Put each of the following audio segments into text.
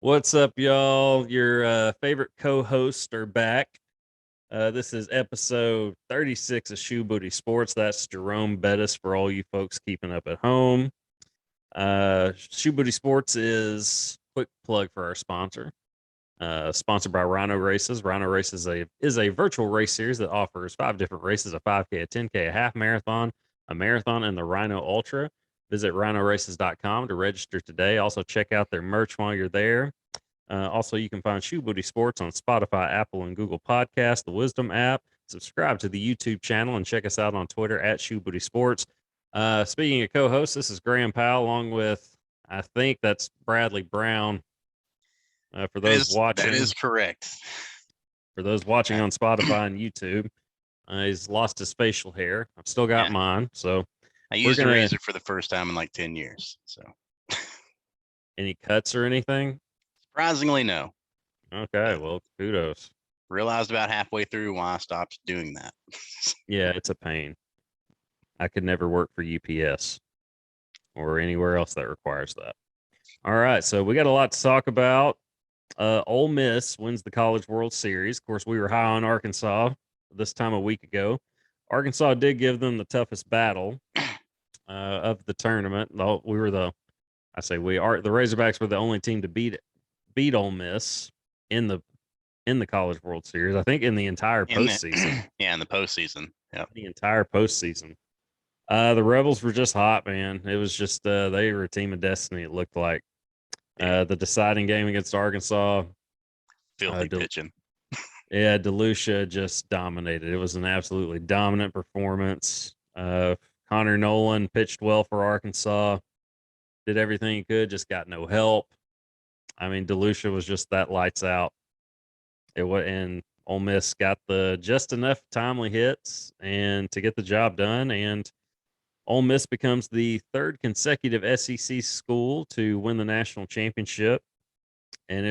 What's up, y'all? Your favorite co-hosts are back. This is episode 36 of Shoebooty Sports. That's Jerome Bettis for all you folks keeping up at home. Shoebooty Sports is quick plug for our sponsor. Sponsored by Rhino Races. Rhino Races is a virtual race series that offers 5 different races: a 5K, a 10K, a half marathon, a marathon, and the Rhino Ultra. Visit rhinoraces.com to register today. Also, check out their merch while you're there. Also, you can find Shoebooty Sports on Spotify, Apple, and Google Podcasts, the Wisdom app. Subscribe to the YouTube channel and check us out on Twitter at Shoebooty Sports. Speaking of co-hosts, this is Graham Powell along with, I think that's Bradley Brown. For those watching, that is correct. For those watching on Spotify and YouTube, he's lost his facial hair. I've still got mine, so I used a razor for the first time in like 10 years. So, any cuts or anything? Surprisingly, no. Okay, well, kudos. Realized about halfway through why I stopped doing that. Yeah, it's a pain. I could never work for UPS or anywhere else that requires that. All right, so we got a lot to talk about. Ole Miss wins the College World Series. Of course, we were high on Arkansas this time a week ago. Arkansas did give them the toughest battle of the tournament. The Razorbacks were the only team to beat Ole Miss in the College World Series. I think in the entire postseason. In the postseason. Yeah, the entire postseason. The Rebels were just hot, man. It was just they were a team of destiny. It looked like the deciding game against Arkansas. Filthy pitching. Yeah, DeLucia just dominated. It was an absolutely dominant performance. Connor Nolan pitched well for Arkansas. Did everything he could, just got no help. I mean, DeLucia was just that lights out. And Ole Miss got the just enough timely hits and to get the job done. And Ole Miss becomes the third consecutive SEC school to win the national championship. And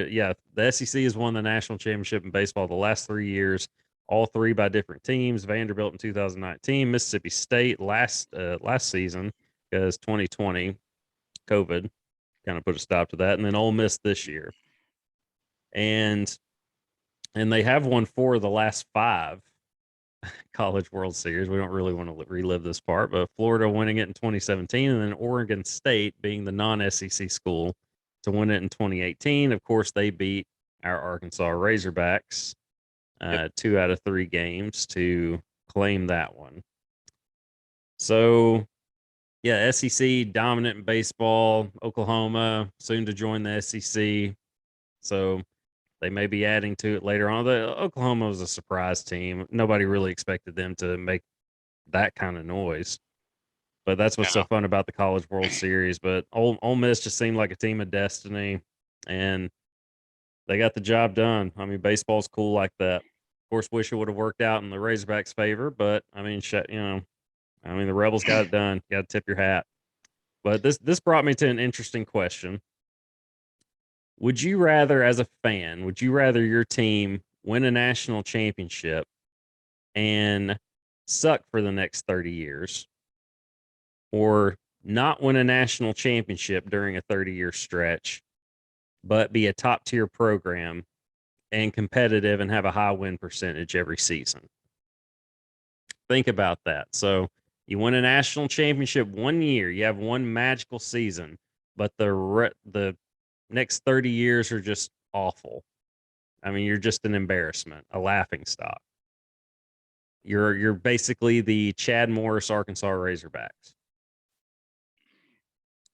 the SEC has won the national championship in baseball the last 3 years, all three by different teams. Vanderbilt in 2019, Mississippi State last season, because 2020 COVID kind of put a stop to that, and then Ole Miss this year. And they have won 4 of the last 5 College World Series. We don't really want to relive this part, but Florida winning it in 2017, and then Oregon State being the non-SEC school to win it in 2018. Of course, they beat our Arkansas Razorbacks 2 out of 3 games to claim that one. So, yeah, SEC dominant in baseball. Oklahoma soon to join the SEC. So they may be adding to it later on. Oklahoma was a surprise team. Nobody really expected them to make that kind of noise. But that's what's so fun about the College World Series. But Ole Miss just seemed like a team of destiny, and they got the job done. I mean, baseball's cool like that. Of course, wish it would have worked out in the Razorbacks' favor, but I mean, the Rebels got it done. Got to tip your hat. But this brought me to an interesting question. Would you rather, as a fan, your team win a national championship and suck for the next 30 years, or not win a national championship during a 30-year stretch, but be a top-tier program and competitive and have a high win percentage every season? Think about that. So you win a national championship one year, you have one magical season, but the next 30 years are just awful. I mean, you're just an embarrassment, a laughing stock. You're basically the Chad Morris Arkansas Razorbacks.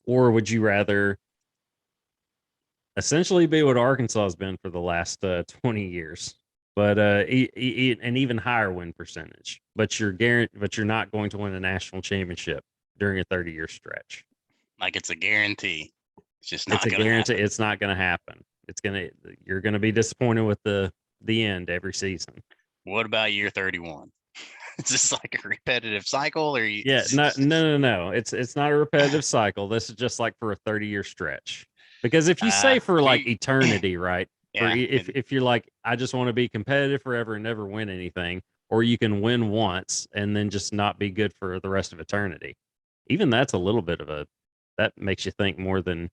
Or would you rather essentially be what Arkansas has been for the last 20 years, but an even higher win percentage, but you're not going to win a national championship during a 30-year stretch? Like it's a guarantee. It's just not. It's a guarantee. Happen. It's not going to happen. You're going to be disappointed with the end every season. What about year 31? Is this like a repetitive cycle, or you? Yeah, no. It's not a repetitive cycle. This is just like for a 30-year stretch. Because if you say for like eternity, right? Yeah. If you're like, I just want to be competitive forever and never win anything, or you can win once and then just not be good for the rest of eternity. Even that's a little bit of that makes you think more than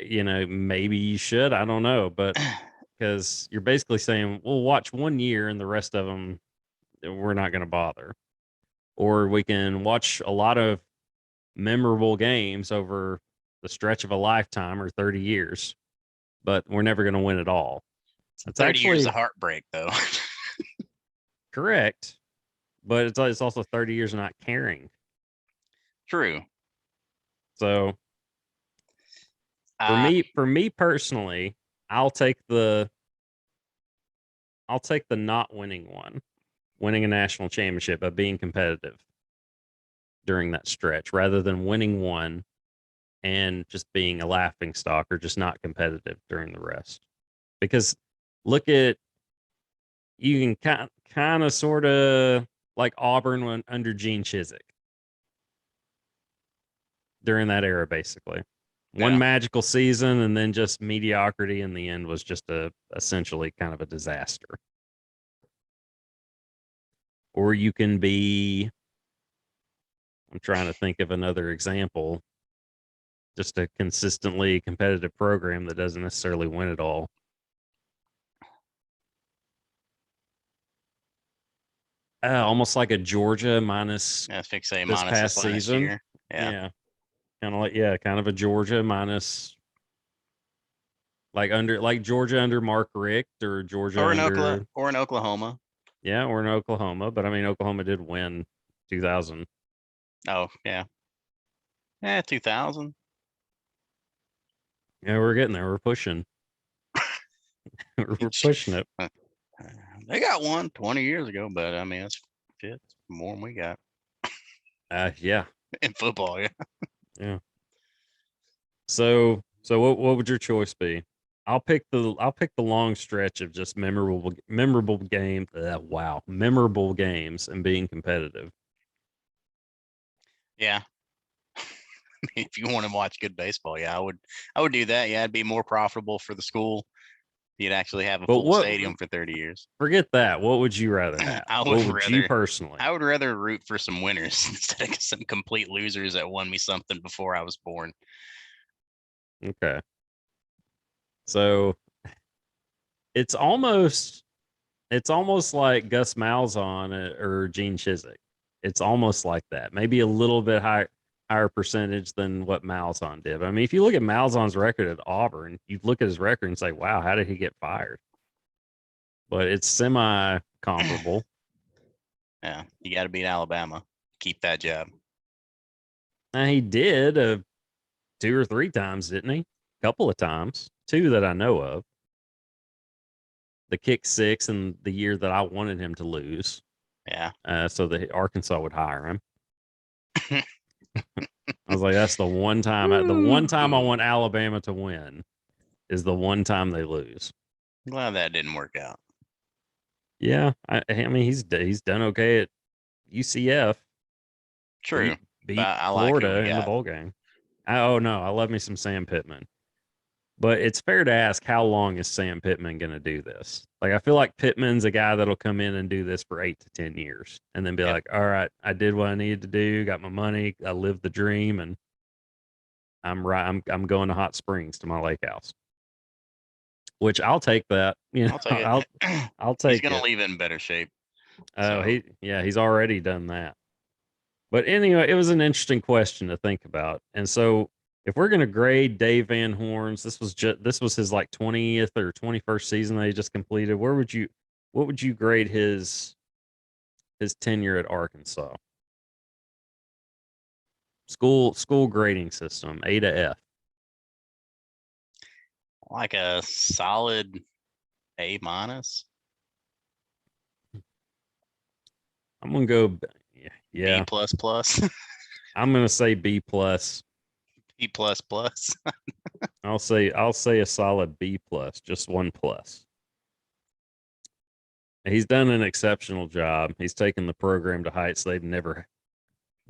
maybe you should. I don't know, but because you're basically saying, we'll watch 1 year and the rest of them, we're not going to bother. Or we can watch a lot of memorable games over the stretch of a lifetime or 30 years, but we're never going to win it all. It's 30 years actually of heartbreak, though. correct, but it's also 30 years of not caring. True. So for me personally, I'll take the not winning one, winning a national championship, but being competitive during that stretch rather than winning one and just being a laughing stock or just not competitive during the rest. Because look at, you can kind of sort of like Auburn when under Gene Chizik during that era, basically. One magical season and then just mediocrity in the end was just essentially kind of a disaster. Or you can be, I'm trying to think of another example, just a consistently competitive program that doesn't necessarily win it all. Almost like a Georgia minus Fix a this minus past this last season. year. Yeah. Kind of a Georgia minus, like Georgia under Mark Richt or Georgia or in Oklahoma. Yeah, or in Oklahoma. But I mean, Oklahoma did win 2000. Oh, yeah. 2000. Yeah, we're getting there. We're pushing. We're pushing it. They got one 20 years ago, but I mean, it's more than we got. Yeah. In football, yeah. Yeah. So what would your choice be? I'll pick the long stretch of just memorable game. Memorable games and being competitive. Yeah. If you want to watch good baseball, yeah, I would do that. Yeah, it'd be more profitable for the school. You'd actually have a full stadium for 30 years. Forget that. What would you rather have? What would you personally? I would rather root for some winners instead of some complete losers that won me something before I was born. Okay. So it's almost like Gus Malzahn or Gene Chizik. It's almost like that. Maybe a little bit higher percentage than what Malzahn did. I mean, if you look at Malzahn's record at Auburn, you look at his record and say, "Wow, how did he get fired?" But it's semi comparable. Yeah, you got to beat Alabama. Keep that job. Now, he did 2 or 3 times, didn't he? A couple of times, 2 that I know of. The kick 6 and the year that I wanted him to lose. Yeah. So that Arkansas would hire him. I was like, that's the one time. The one time I want Alabama to win is the one time they lose. I'm glad that didn't work out. Yeah, I mean, he's done okay at UCF. True. Beat Florida in the bowl game. Oh no, I love me some Sam Pittman. But it's fair to ask, how long is Sam Pittman going to do this? Like, I feel like Pittman's a guy that'll come in and do this for 8 to 10 years and then be like, all right, I did what I needed to do, got my money, I lived the dream, and I'm going to Hot Springs to my lake house. Which I'll take that. I'll take it. I'll take He's going to leave it in better shape. Oh, he's already done that. But anyway, it was an interesting question to think about. And so if we're going to grade Dave Van Horn's, this was his like 20th or 21st season that he just completed. What would you grade his tenure at Arkansas? School grading system, A to F. Like a solid A minus. I'm going to go yeah. B plus plus. I'm going to say B plus. B plus plus. I'll say a solid B plus, just 1 plus. He's done an exceptional job. He's taken the program to heights they've never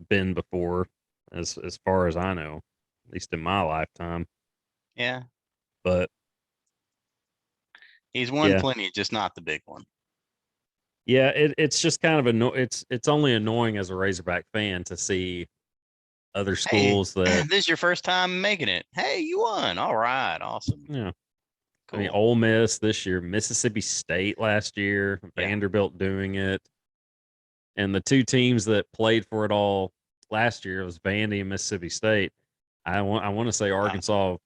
been before, as far as I know, at least in my lifetime. Yeah. But he's won plenty, just not the big one. Yeah, it's just kind of it's only annoying as a Razorback fan to see other schools that this is your first time making it. Hey, you won. All right, awesome. yeah. Cool. I mean, Ole Miss this year, Mississippi State last year, Vanderbilt doing it. And the two teams that played for it all last year was Vandy and Mississippi State. I want to say Arkansas.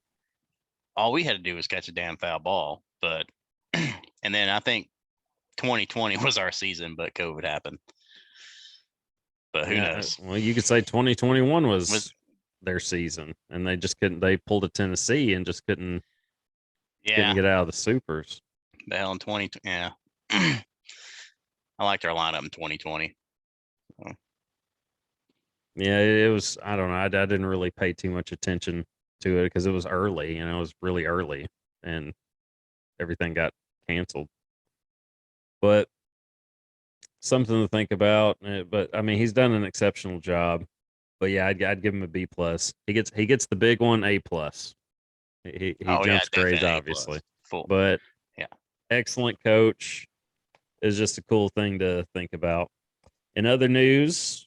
All we had to do was catch a damn foul ball, but and then I think 2020 was our season, but COVID happened. But who knows? Well, you could say 2021 was their season, and they just couldn't. They pulled a Tennessee and just couldn't get out of the supers. The hell in 2020. Yeah. I liked our lineup in 2020. So. Yeah, it was. I don't know. I didn't really pay too much attention to it because it was early. You know, it was really early, and everything got canceled. But something to think about. But I mean, he's done an exceptional job. But yeah, I'd give him a B plus. He gets the big one, A plus. He jumps grades obviously, but excellent coach is just a cool thing to think about. In other news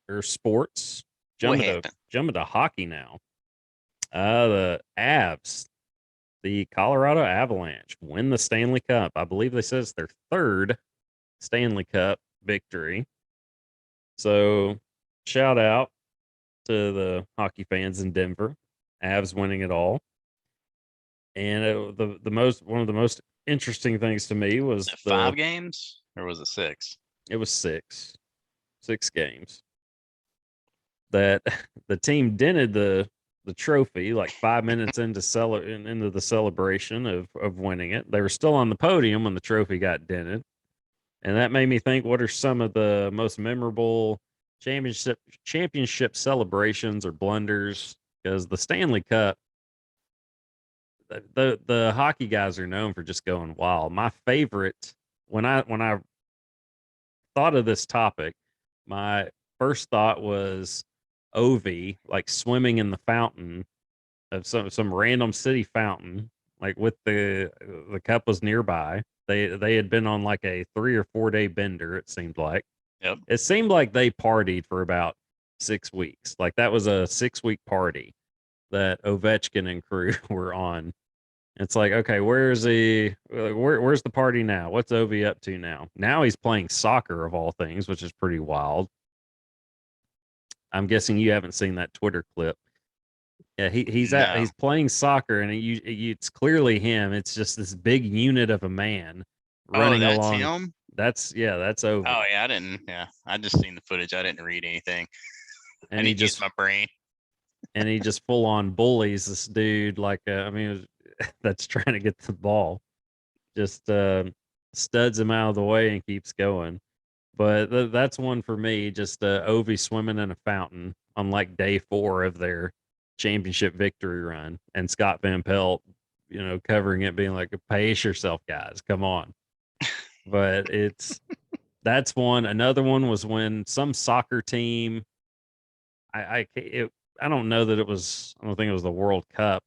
or sports, jumping to hockey now. The Avs, the Colorado Avalanche, win the Stanley Cup. I believe they said it's their third Stanley Cup victory. So shout out to the hockey fans in Denver. Avs winning it all. And one of the most interesting things to me was 5 games, or was it 6? It was 6 games. That the team dented the trophy like 5 minutes into the celebration of winning it. They were still on the podium when the trophy got dented, and that made me think: what are some of the most memorable championship celebrations or blunders? Because the Stanley Cup, the hockey guys are known for just going wild. My favorite, when I thought of this topic, my first thought was Ovi, like swimming in the fountain of some random city fountain, like with the cup was nearby. They had been on like a 3 or 4 day bender, it seemed like. Yep. It seemed like they partied for about 6 weeks. Like that was a 6-week party that Ovechkin and crew were on. It's like, okay, where's the party now? What's Ovi up to now? Now he's playing soccer of all things, which is pretty wild. I'm guessing you haven't seen that Twitter clip. Yeah, he's playing soccer, and it's clearly him. It's just this big unit of a man running along. Him? That's Ovi. Oh yeah, I didn't. Yeah, I just seen the footage. I didn't read anything. And I need to use my brain. And he just full on bullies this dude like that's trying to get the ball. Just studs him out of the way and keeps going. But that's one for me. Just Ovi swimming in a fountain on like day 4 of their championship victory run, and Scott Van Pelt, covering it, being like, "Pace yourself, guys, come on." But that's one. Another one was when some soccer team. I don't know that it was. I don't think it was the World Cup,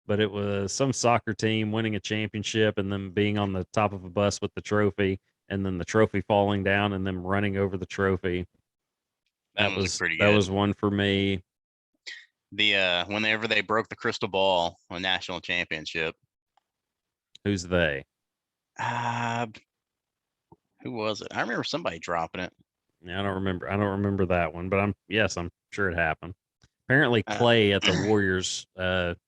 but it was some soccer team winning a championship and then being on the top of a bus with the trophy, and then the trophy falling down and them running over the trophy. That was pretty good. That was one for me. Whenever they broke the crystal ball on national championship. Who's they? Who was it? I remember somebody dropping it. Yeah, I don't remember that one, but I'm sure it happened. Apparently Clay at the Warriors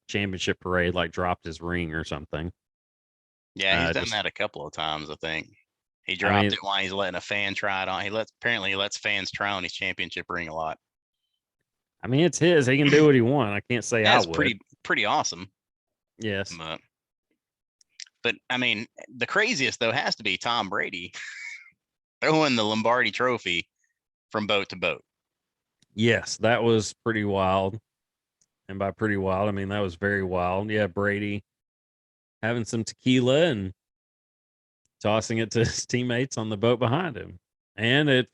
championship parade like dropped his ring or something. Yeah, he's done that a couple of times, I think. He dropped it while he's letting a fan try it on. He lets fans try on his championship ring a lot. I mean, it's his. He can do what he wants. I can't say I would. Pretty awesome. Yes. But I mean, the craziest though has to be Tom Brady throwing the Lombardi Trophy from boat to boat. Yes, that was pretty wild. And by pretty wild, I mean that was very wild. Yeah, Brady having some tequila and tossing it to his teammates on the boat behind him. And it,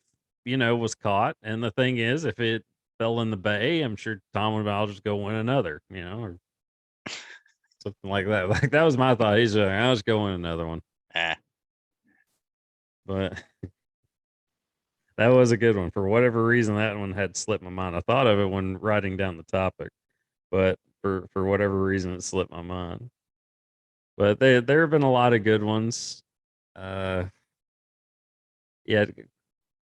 was caught. And the thing is, if it fell in the bay, I'm sure Tom would, I'll just go win another, or something like that. Like that was my thought. He's like, I'll just go win another one. But That was a good one. For whatever reason, that one had slipped my mind. I thought of it when writing down the topic, but for whatever reason, it slipped my mind. But there have been a lot of good ones. Uh, yeah,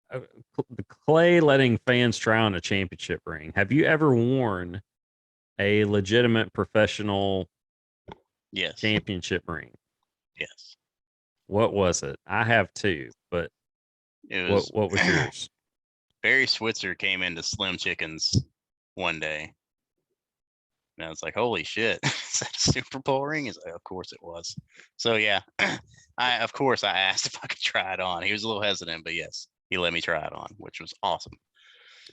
the Clay letting fans try on a championship ring. Have you ever worn a legitimate professional Yes. championship ring? Yes. What was it? I have two, but It was what was yours? Barry Switzer came into Slim Chickens one day. And I was like, holy shit, is that a Super Bowl ring? He's like, of course it was. So yeah, I asked if I could try it on. He was a little hesitant, but yes, he let me try it on, which was awesome.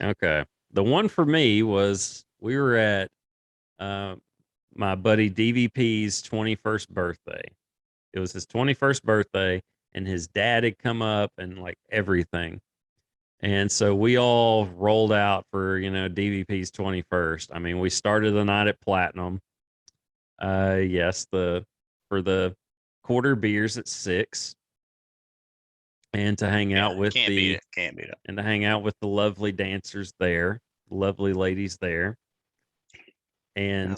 Okay. The one for me was we were at my buddy DVP's 21st birthday. It was his 21st birthday, and his dad had come up and like everything. And so we all rolled out for, DVP's 21st. I mean, we started the night at Platinum. Yes, for the quarter beers at 6, and to hang out with can't beat it. Can't beat it. And to hang out with the lovely dancers there, lovely ladies there. And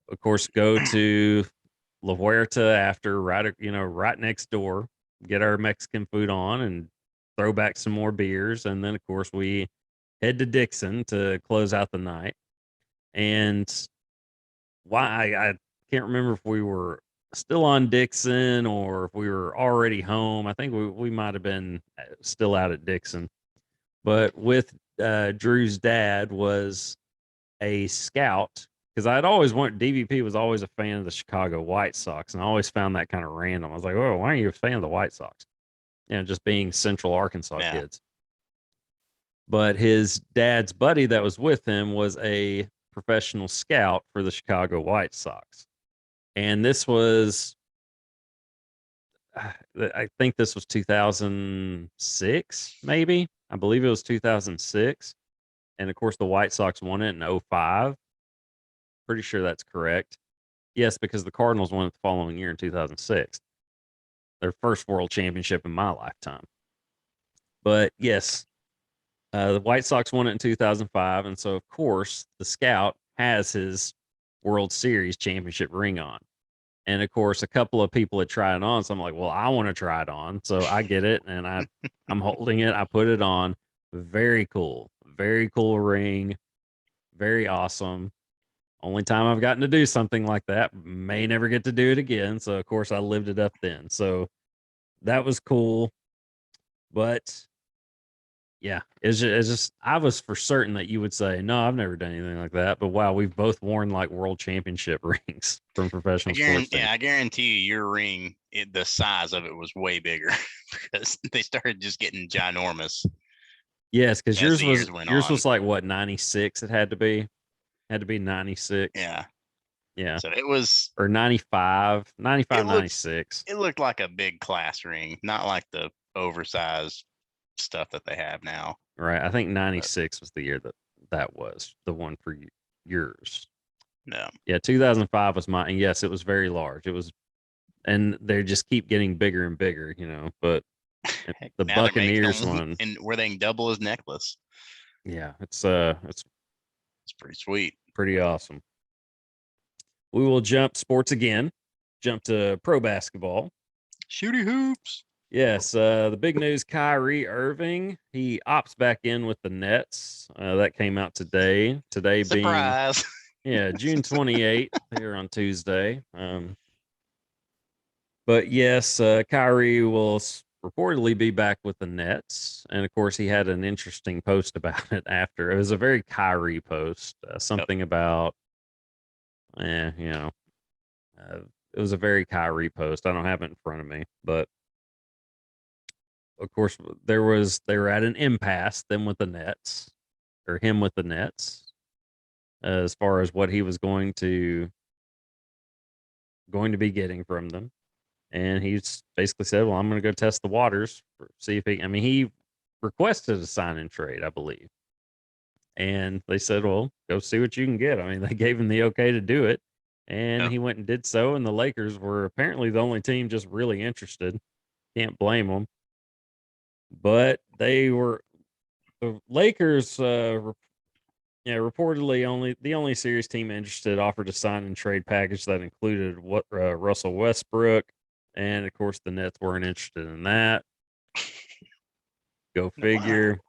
of course go to La Huerta after, right next door, get our Mexican food on and throw back some more beers. And then of course we head to Dixon to close out the night. And why I can't remember if we were still on Dixon or if we were already home. I think we might have been still out at Dixon. But with Drew's dad was a scout, because I'd always wanted, DVP was always a fan of the Chicago White Sox, and I always found that kind of random. I was like, oh, why are you a fan of the White Sox? Just being Central Arkansas kids. But his dad's buddy that was with him was a professional scout for the Chicago White Sox. And this was, I think this was 2006, maybe. I believe it was 2006. And of course, the White Sox won it in 05. Pretty sure that's correct. Yes, because the Cardinals won it the following year in 2006. Their first world championship in my lifetime. But yes, the White Sox won it in 2005. And so, of course, the scout has his World Series championship ring on. And of course, a couple of people had tried it on. So I'm like, well, I want to try it on. So I get it and I'm holding it. I put it on. Very cool. Very cool ring. Very awesome. Only time I've gotten to do something like that. May never get to do it again. So of course I lived it up then. So that was cool. But yeah, it's just I was for certain that you would say, no, I've never done anything like that. But wow, we've both worn like world championship rings from professional sports teams. Yeah, I guarantee you your ring, the size of it was way bigger because they started just getting ginormous. Yes, because yours was like what, 96 it had to be. Had to be 96. Yeah. Yeah. So it was, or 95, 96. It looked like a big class ring, not like the oversized stuff that they have now. Right. I think 96 was the year that was the one for yours. No. Yeah, 2005 was mine. And yes, it was very large. It was, and they just keep getting bigger and bigger, but the Buccaneers one. And where they can double his necklace. Yeah, it's pretty sweet. Pretty awesome. We will jump sports again. Jump to pro basketball. Shooty hoops. Yes, the big news, Kyrie Irving, he opts back in with the Nets. That came out today. Today Surprise. being June 28th here on Tuesday. But yes, Kyrie will reportedly be back with the Nets. And of course, he had an interesting post about it after. It was a very Kyrie post, something about, it was a very Kyrie post. I don't have it in front of me, but of course, they were at an impasse, them with the Nets, or him with the Nets, as far as what he was going to be getting from them. And he's basically said, well, I'm going to go test the waters, see if he requested a sign and trade, I believe. And they said, well, go see what you can get. I mean, they gave him the okay to do it. And he went and did so. And the Lakers were apparently the only team just really interested. Can't blame them. But they were The Lakers, reportedly the only series team interested offered a sign and trade package that included what Russell Westbrook, and of course the Nets weren't interested in that. Go Wow. figure.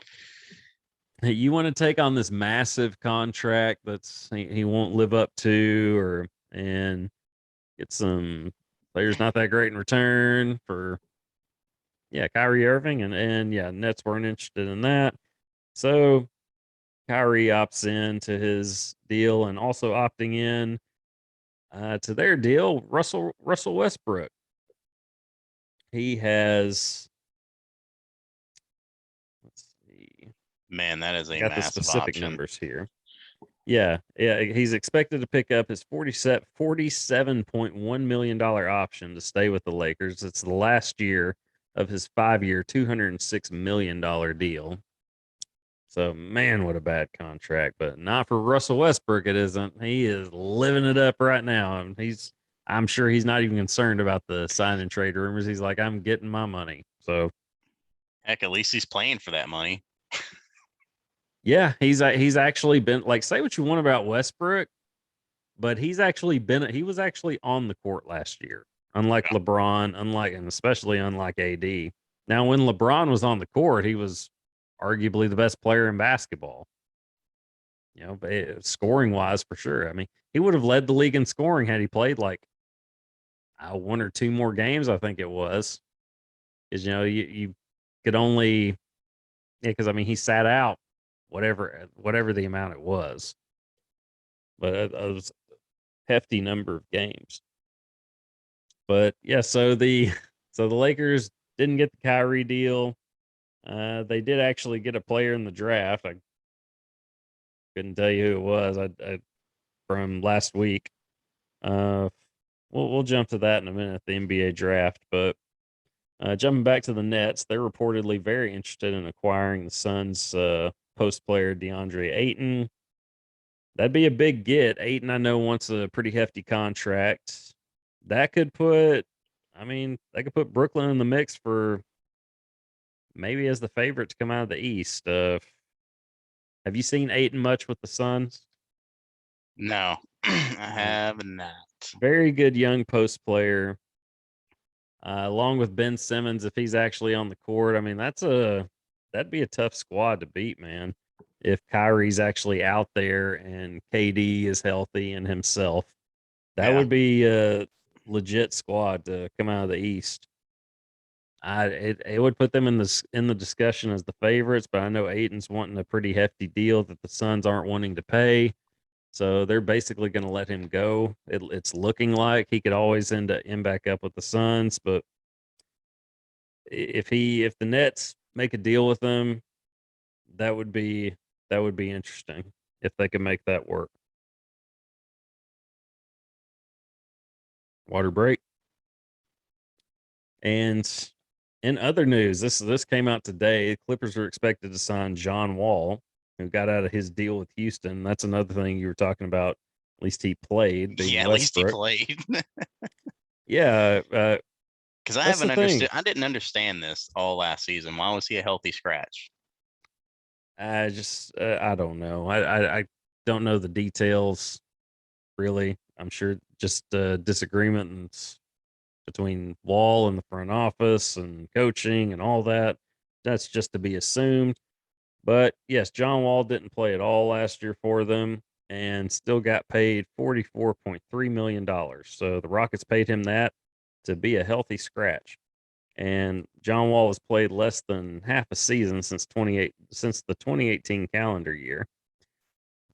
Hey, you want to take on this massive contract that's he won't live up to, and get some players not that great in return for Kyrie Irving, and Nets weren't interested in that. So Kyrie opts in to his deal and also opting in to their deal, Russell Westbrook. He has, let's see, Man, that is I a got the massive specific option. numbers here. Yeah, he's expected to pick up his $47.1 million option to stay with the Lakers. It's the last year of his 5-year, $206 million deal. So, man, what a bad contract, but not for Russell Westbrook. It isn't. He is living it up right now. And I'm sure he's not even concerned about the sign and trade rumors. He's like, I'm getting my money. So, Heck, at least he's playing for that money. yeah, he's actually been like, say what you want about Westbrook, but he was actually on the court last year, unlike LeBron, and especially unlike AD. Now, when LeBron was on the court, he was arguably the best player in basketball. Scoring wise, for sure. I mean, he would have led the league in scoring had he played like one or two more games. I think it was, because you could only because I mean he sat out whatever the amount it was, but it was a hefty number of games. But yeah, so the so the Lakers didn't get the Kyrie deal. They did actually get a player in the draft. I couldn't tell you who it was. I from last week. Uh, we'll jump to that in a minute, the NBA draft. But jumping back to the Nets, they're reportedly very interested in acquiring the Suns' post player DeAndre Ayton. That'd be a big get. Ayton, I know, wants a pretty hefty contract. That could put, that could put Brooklyn in the mix for maybe as the favorite to come out of the East. Have you seen Ayton much with the Suns? No, I have not. Very good young post player. Along with Ben Simmons, if he's actually on the court, I mean that'd be a tough squad to beat, man. If Kyrie's actually out there and KD is healthy and himself, that Yeah. would be a legit squad to come out of the East. It would put them in the discussion as the favorites, but I know Aiton's wanting a pretty hefty deal that the Suns aren't wanting to pay. So they're basically going to let him go. It's looking like he could always end back up with the Suns, but if the Nets make a deal with him, that would be interesting if they could make that work. Water break. And in other news, this came out today. Clippers are expected to sign John Wall, who got out of his deal with Houston. That's another thing you were talking about. At least he played. Being Yeah, at least he Westbrook. played. Yeah, Because I that's the haven't thing. understood. I didn't understand this all last season. Why was he a healthy scratch? I don't know. I don't know the details really. I'm sure just disagreements between Wall and the front office and coaching and all that. That's just to be assumed. But yes, John Wall didn't play at all last year for them and still got paid $44.3 million. So the Rockets paid him that to be a healthy scratch. And John Wall has played less than half a season since the 2018 calendar year.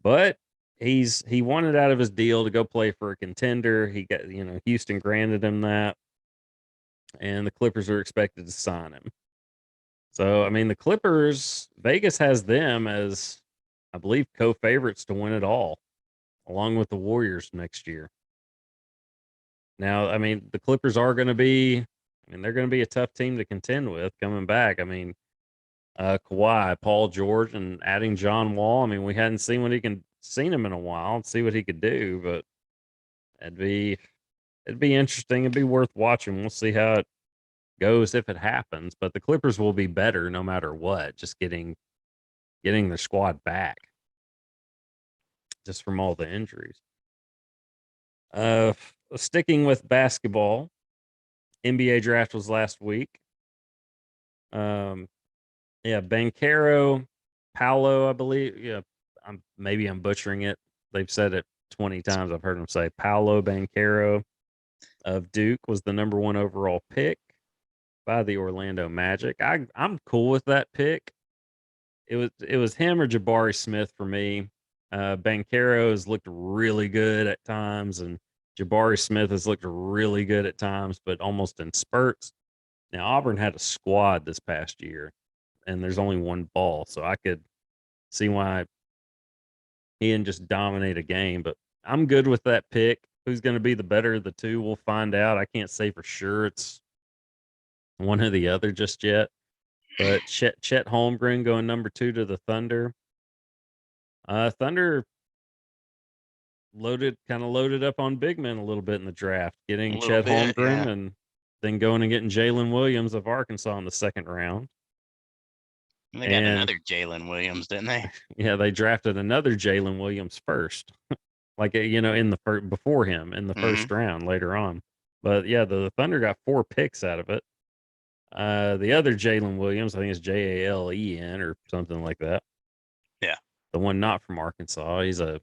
But he wanted out of his deal to go play for a contender. He got, Houston granted him that, and the Clippers are expected to sign him. So, I mean, the Clippers, Vegas has them as, I believe, co-favorites to win it all, along with the Warriors next year. Now, I mean, the Clippers are going to be, they're going to be a tough team to contend with coming back. I mean, Kawhi, Paul George, and adding John Wall. I mean, we hadn't seen him in a while. See what he could do, but it'd be interesting. It'd be worth watching. We'll see how it goes if it happens. But the Clippers will be better no matter what. Just getting getting their squad back just from all the injuries. Sticking with basketball, NBA draft was last week. Yeah, Banchero, Paolo, I believe. Yeah, I'm butchering it. They've said it 20 times. I've heard them say Paolo Banchero of Duke was the number 1 overall pick by the Orlando Magic. I'm cool with that pick. It was him or Jabari Smith for me. Banchero has looked really good at times, and Jabari Smith has looked really good at times, but almost in spurts. Now Auburn had a squad this past year, and there's only one ball, so I could see why he didn't just dominate a game. But I'm good with that pick. Who's going to be the better of the two? We'll find out. I can't say for sure it's one or the other just yet. But Chet Holmgren going number 2 to the Thunder. Thunder loaded up on big men a little bit in the draft, A getting little Chet bit, Holmgren yeah. and then going and getting Jaylin Williams of Arkansas in the second round. And they got And another Jaylin Williams, didn't they? yeah, they drafted another Jaylin Williams first, like in the first before him in the Mm-hmm. first round later on. But yeah, the Thunder got 4 picks out of it. The other Jaylin Williams, I think it's Jalen or something like that. Yeah. The one not from Arkansas. He's a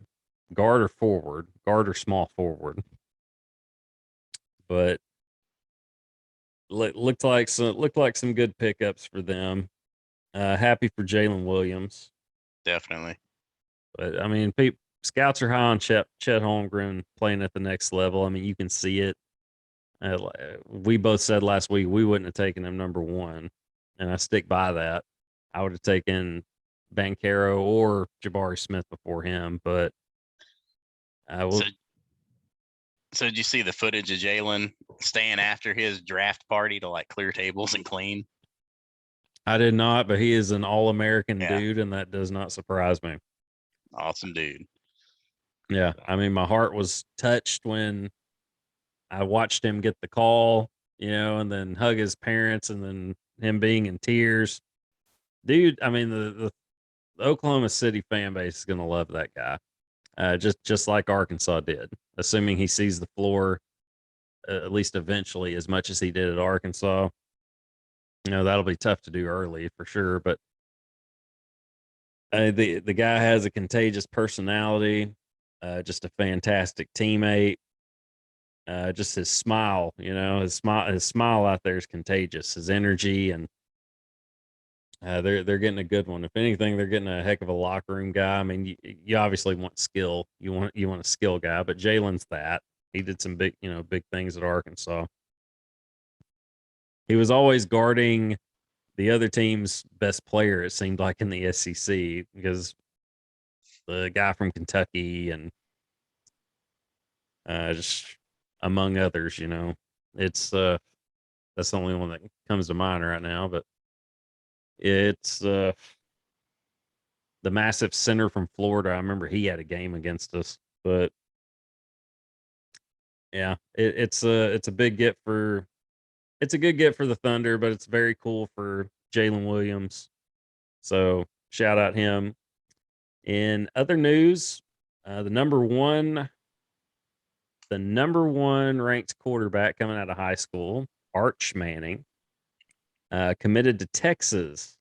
guard or small forward. But looked like some good pickups for them. Happy for Jaylin Williams. Definitely. But I mean, scouts are high on Chet Holmgren playing at the next level. I mean, you can see it. We both said last week we wouldn't have taken him number 1, and I stick by that. I would have taken Banchero or Jabari Smith before him, but I will. So did you see the footage of Jaylin staying after his draft party to like clear tables and clean? I did not, but he is an All-American Yeah. dude, and that does not surprise me. Awesome dude. Yeah, I mean, my heart was touched when I watched him get the call, and then hug his parents, and then him being in tears. Dude, I mean, the Oklahoma City fan base is gonna love that guy, just like Arkansas did. Assuming he sees the floor, at least eventually, as much as he did at Arkansas. That'll be tough to do early for sure, but the guy has a contagious personality, just a fantastic teammate. Just his smile, his smile out there is contagious. His energy, and they're getting a good one. If anything, they're getting a heck of a locker room guy. I mean, you obviously want skill. You want a skill guy, but Jalen's that. He did some big things at Arkansas. He was always guarding the other team's best player, it seemed like, in the SEC, because the guy from Kentucky and just among others, it's that's the only one that comes to mind right now. But it's the massive center from Florida. I remember he had a game against us, but yeah, it's a big get for it's a good get for the Thunder, but it's very cool for Jaylin Williams. So shout out him. In other news, the number one ranked quarterback coming out of high school, Arch Manning, committed to Texas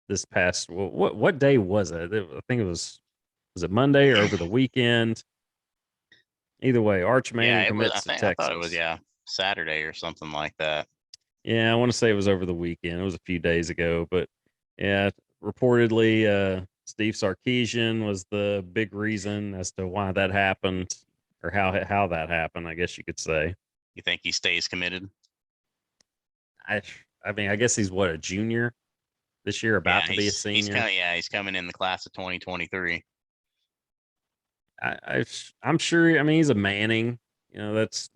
this past. What day was it? I think it was it Monday or over the weekend? Either way, Arch Manning Yeah, it was. commits to I thought it was Texas. Saturday or something like that. Yeah, I want to say it was over the weekend. It was a few days ago, but yeah, reportedly, Steve Sarkisian was the big reason as to why that happened, or how that happened, I guess you could say. You think he stays committed? I I mean, I guess he's a junior this year, Yeah, about to be a senior. he's coming in the class of 2023. I'm sure. I mean, he's a Manning. That's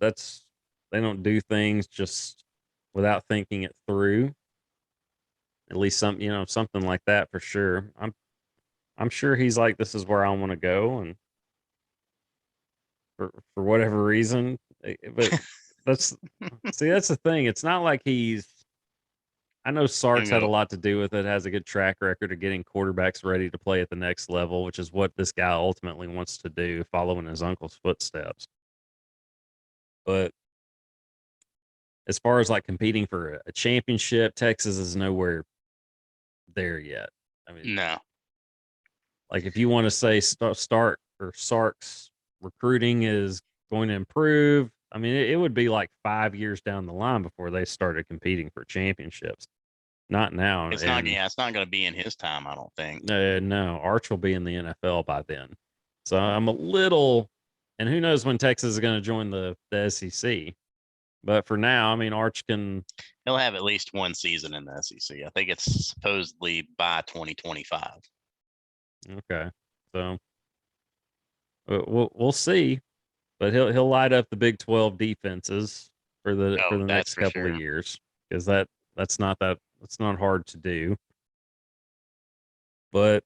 they don't do things just without thinking it through. At least something like that for sure. I'm sure he's like, this is where I want to go, and for whatever reason. But that's that's the thing. It's not like he's I know Sark's had a go. lot to do with it, has a good track record of getting quarterbacks ready to play at the next level, which is what this guy ultimately wants to do, following his uncle's footsteps. But as far as like competing for a championship, Texas is nowhere there yet. I mean, No, like if you want to say start or Sark's recruiting is going to improve, I mean, it would be like 5 years down the line before they started competing for championships. Not now. it's not. And Yeah, it's not going to be in his time. I don't think. no, Arch will be in the NFL by then. So I'm a little, and who knows when Texas is going to join the SEC. But for now, I mean, Arch can. He'll have at least one season in the SEC. I think it's supposedly by 2025. Okay, so we'll see. But he'll light up the Big 12 defenses for Oh, the that's next for couple of sure. years, because that's not hard to do. But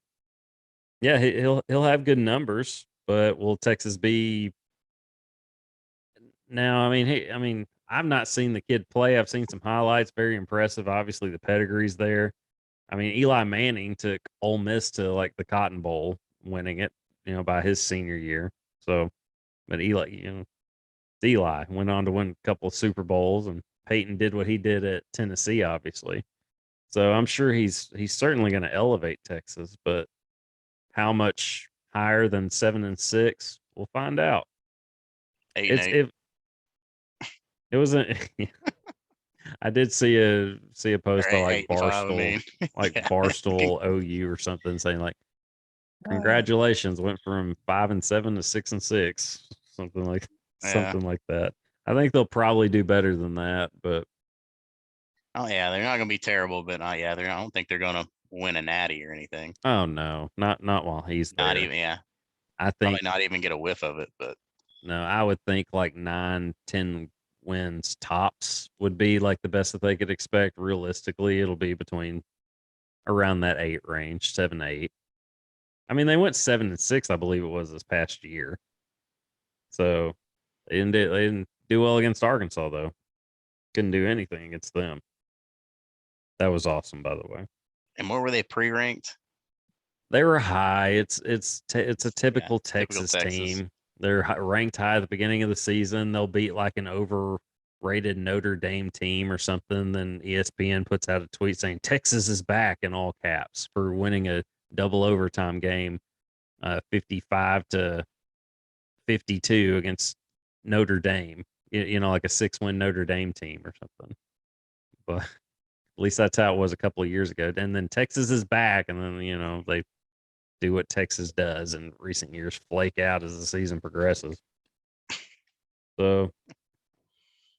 yeah, he'll have good numbers. But will Texas be now? I mean, I've not seen the kid play. I've seen some highlights. Very impressive. Obviously, the pedigree's there. I mean, Eli Manning took Ole Miss to like the Cotton Bowl, winning it, by his senior year. So, but Eli went on to win a couple of Super Bowls, and Peyton did what he did at Tennessee, obviously. So I'm sure he's certainly going to elevate Texas, but how much higher than 7-6, we'll find out. 8-8. It wasn't. I did see a Or post on like 8-5. I mean, yeah. Barstool OU or something saying like, congratulations, went from 5-7 to 6-6, Yeah. something like that. I think they'll probably do better than that, but Oh yeah, they're not going to be terrible, but yeah, I don't think they're going to win a natty or anything. oh no, not while he's Not there. even. Yeah, I probably think not even get a whiff of it. But no, I would think like 9-10 wins tops would be like the best that they could expect. Realistically, it'll be between around that 8 range, 7-8. I mean, they went 7-6, I believe it was this past year. So they didn't do well against Arkansas though. Couldn't do anything against them. That was awesome, by the way. and where were they pre-ranked? They were high. It's a Yeah, typical typical Texas Texas. team. They're ranked high at the beginning of the season. They'll beat like an overrated Notre Dame team or something. Then ESPN puts out a tweet saying Texas is back in all caps for winning a double overtime game, 55-52 against Notre Dame. Like a 6-win Notre Dame team or something. But at least that's how it was a couple of years ago. And then Texas is back, and then they do what Texas does in recent years, flake out as the season progresses. So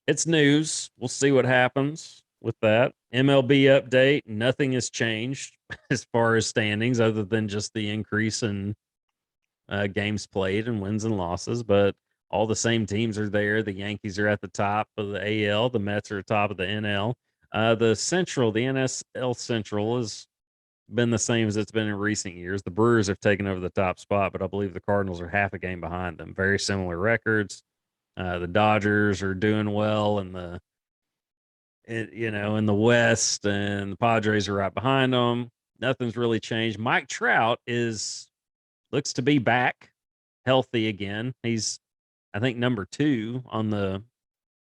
it's news. We'll see what happens with that. MLB update, nothing has changed as far as standings other than just the increase in games played and wins and losses, but all the same teams are there. The Yankees are at the top of the AL, the Mets are top of the NL. The NSL Central has been the same as it's been in recent years. The Brewers have taken over the top spot, but I believe the Cardinals are half a game behind them. Very similar records. The Dodgers are doing well in the West, and the Padres are right behind them. Nothing's really changed. Mike Trout looks to be back healthy again. He's, I think, number 2 on the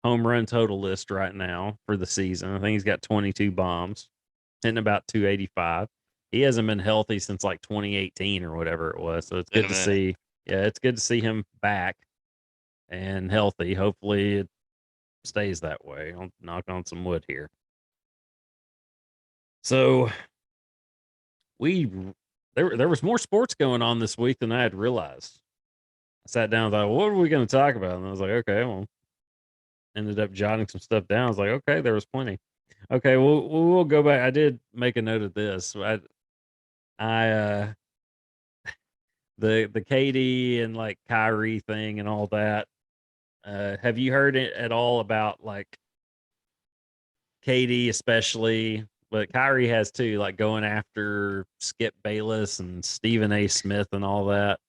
home run total list right now for the season. I think he's got 22 bombs, hitting about 285. He hasn't been healthy since like 2018 or whatever it was. So it's Been good a to minute. see. Yeah, it's good to see him back and healthy. Hopefully it stays that way. I'll knock on some wood here. So we there was more sports going on this week than I had realized. I sat down and thought, what are we going to talk about? And I was like, okay, well, ended up jotting some stuff down. I was like, okay, there was plenty. Okay, we'll go back. I did make a note of this. I the KD and like Kyrie thing and all that. Have you heard it at all about like KD especially, but Kyrie has too, like going after Skip Bayless and Stephen A. Smith and all that?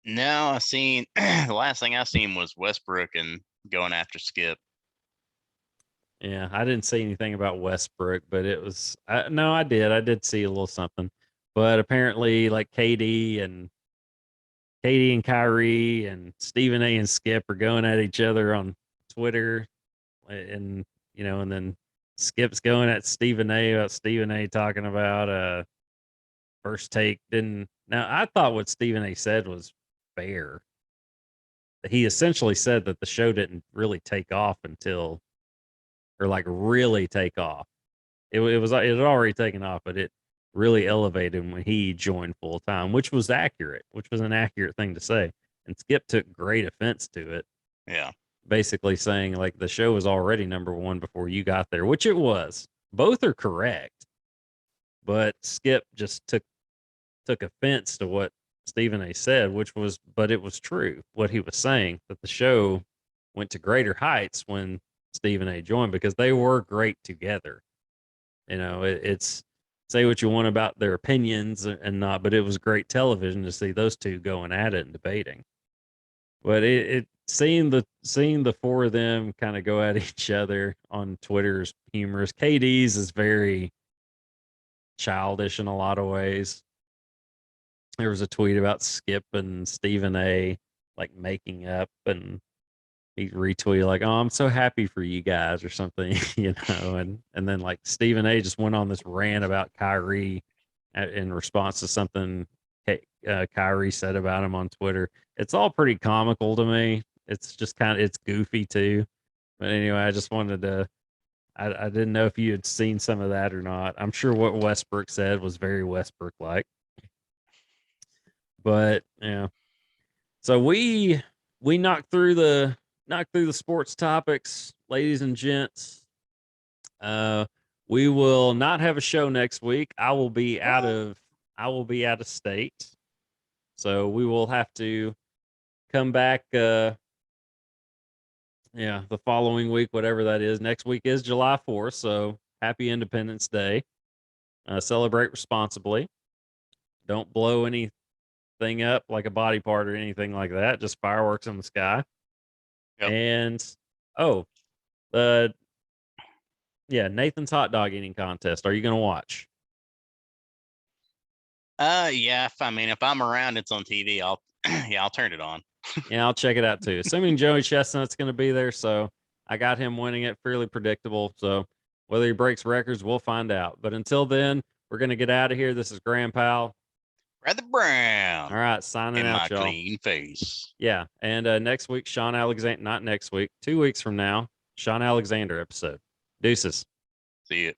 No, I seen the last thing I seen was Westbrook and going after Skip. Yeah, I didn't see anything about Westbrook, but it was no, I did. I did see a little something. But apparently like Katie and Kyrie and Stephen A and Skip are going at each other on Twitter and and then Skip's going at Stephen A about Stephen A talking about first take didn't. Now I thought what Stephen A said was fair. He essentially said that the show didn't really take off until or like really take off. It had already taken off, but it really elevated when he joined full time, which was accurate, which was an accurate thing to say. And Skip took great offense to it, Yeah. basically saying like the show was already number one before you got there, which it was. Both are correct, but Skip just took offense to what Stephen A said, but it was true what he was saying that the show went to greater heights when Stephen A joined because they were great together. It's say what you want about their opinions and not, but it was great television to see those two going at it and debating. But it seeing the four of them kind of go at each other on Twitter is humorous. KD's is very childish in a lot of ways. There was a tweet about Skip and Stephen A like making up, and he retweeted like, "Oh, I'm so happy for you guys" or something, and then like Stephen A just went on this rant about Kyrie in response to something Kyrie said about him on Twitter. It's all pretty comical to me. It's just it's goofy too. But anyway, I just wanted to. I didn't know if you had seen some of that or not. I'm sure what Westbrook said was very Westbrook like. But yeah, so we knocked through the sports topics, ladies and gents. Uh, we will not have a show next week. I will be out of state, so we will have to come back. Yeah, the following week, whatever that is. Next week is July 4th, so happy Independence Day. Celebrate responsibly. Don't blow anything up like a body part or anything like that. Just fireworks in the sky. Yep. And oh, uh, yeah, Nathan's hot dog eating contest. Are you going to watch? Yeah. If I'm around, it's on TV. I'll turn it on. Yeah, I'll check it out too. Assuming Joey Chestnut's going to be there, so I got him winning it, fairly predictable. So whether he breaks records, we'll find out. But until then, we're going to get out of here. This is Graham Powell. Brother Brown. All right, signing in out, my y'all. clean face. Yeah, and next week, Sean Alexander. Not next week. 2 weeks from now, Sean Alexander episode. Deuces. See you.